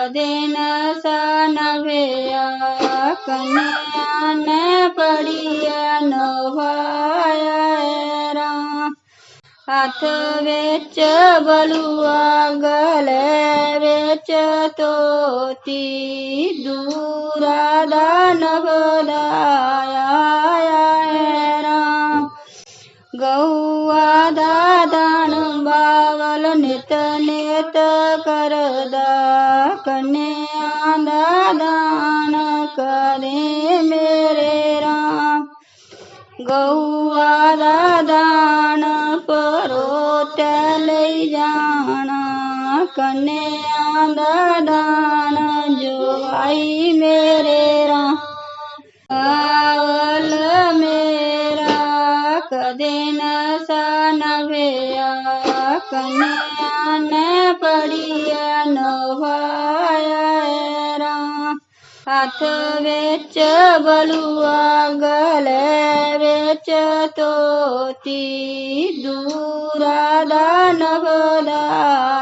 कदे नशा न भया कन्या ने पड़िया नवाया राम हाथ विच बलुआ गले विच तोती दूरा दान बदाया राम गौआ दा दान बावल नित नित करदा कन्या दा दान करे मेरे राम गौआ दा दान परोट लई जाना कन्या दा दान जोवाई मेरे राम बावल मेरा कदे नशा न भया कन्या ने पड़िया नवाया राम हाथ विच बलुआ गले विच तोती दूरा दान बदाया